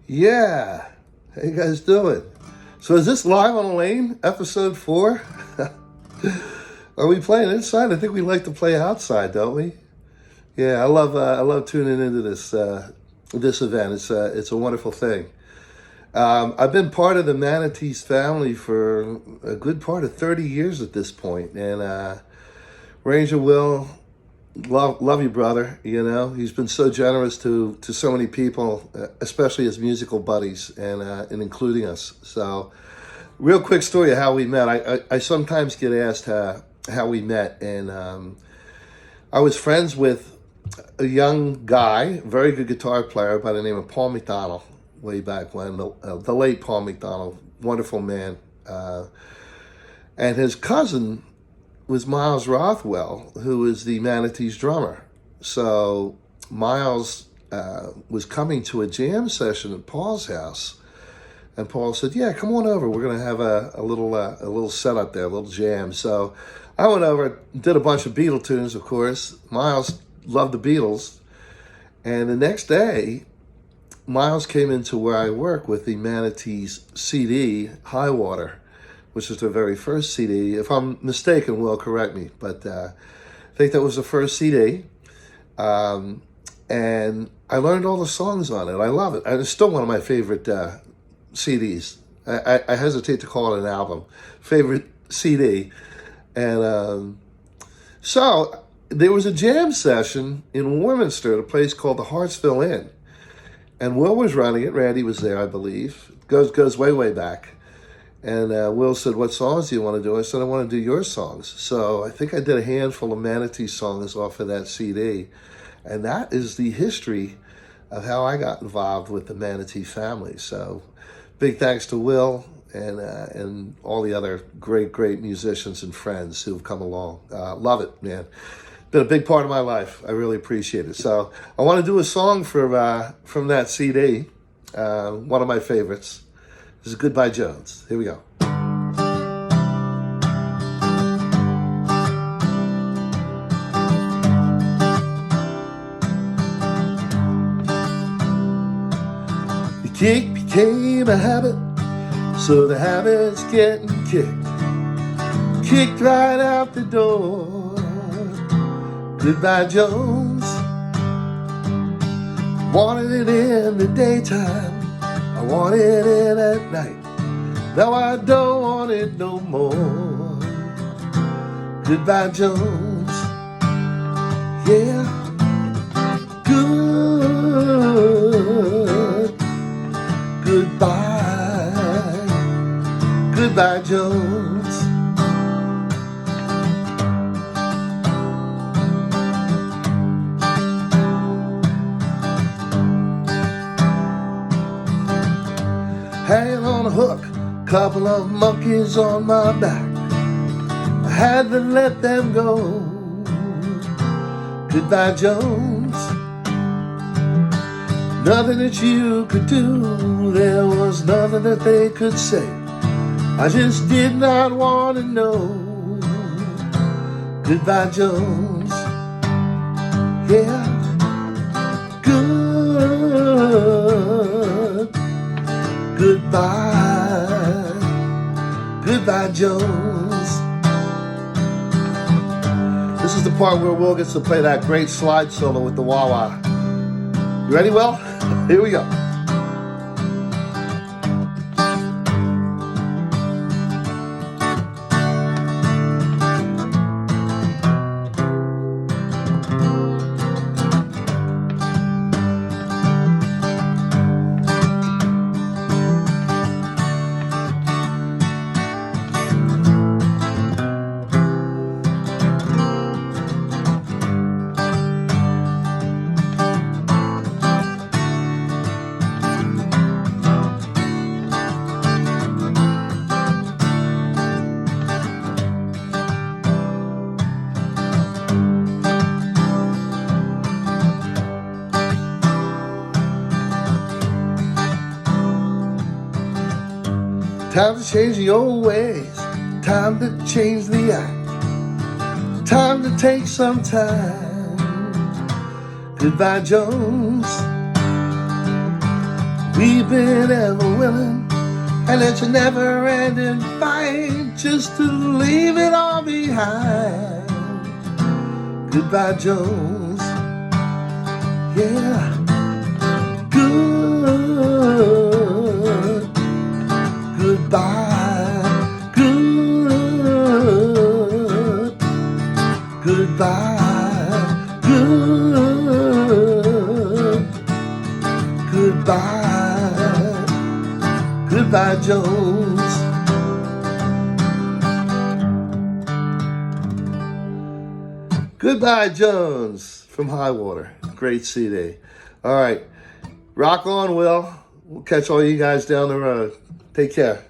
Yeah. How you guys doing? So is this Live on the Lane, episode 4? Are we playing inside? I think we like to play outside, don't we? Yeah, I love tuning into this event. It's a wonderful thing. I've been part of the Manatees family for a good part of 30 years at this point, and Ranger Will, love you, brother. You know, he's been so generous to so many people, especially his musical buddies, and including us. So, real quick story of how we met. I sometimes get asked how we met, and I was friends with a young guy, very good guitar player by the name of Paul McDonald, way back when, the late Paul McDonald, wonderful man. And his cousin was Miles Rothwell, who is the Manatees drummer. So Miles was coming to a jam session at Paul's house, and Paul said, "Yeah, come on over. We're gonna have a little setup there, a little jam." So I went over, did a bunch of Beatle tunes, of course. Miles loved the Beatles, and the next day, Miles came into where I work with the Manatees CD, High Water, which was their very first CD. If I'm mistaken, Will correct me, but I think that was the first CD. And I learned all the songs on it. I love it. And it's still one of my favorite CDs. I hesitate to call it an album. Favorite CD. And so there was a jam session in Warminster at a place called the Hartsville Inn. And Will was running it. Randy was there, I believe. Goes way back. And Will said, "What songs do you want to do?" I said, "I want to do your songs." So I think I did a handful of Manatee songs off of that CD. And that is the history of how I got involved with the Manatee family. So big thanks to Will and all the other great musicians and friends who have come along. Love it, man. Been a big part of my life. I really appreciate it. So I want to do a song from that CD, one of my favorites. This is Goodbye Jones. Here we go. The kick became a habit, so the habit's getting kicked. Kicked right out the door. Goodbye Jones. Wanted it in the daytime, I want it in at night. Now I don't want it no more. Goodbye Jones. Yeah. Goodbye. Goodbye Jones. Hanging on a hook, couple of monkeys on my back. I had to let them go. Goodbye Jones. Nothing that you could do, there was nothing that they could say. I just did not want to know. Goodbye Jones. Yeah. Goodbye. Goodbye Jones. This is the part where Will gets to play that great slide solo with the wah-wah. You ready, Will? Here we go. Time to change the old ways, time to change the act, time to take some time. Goodbye Jones. We've been ever willing, and it's a never-ending fight just to leave it all behind. Goodbye, Jones. Yeah. Goodbye. Goodbye. Goodbye. Goodbye, Jones. Goodbye, Jones from Highwater. Great CD. All right. Rock on, Will. We'll catch all you guys down the road. Take care.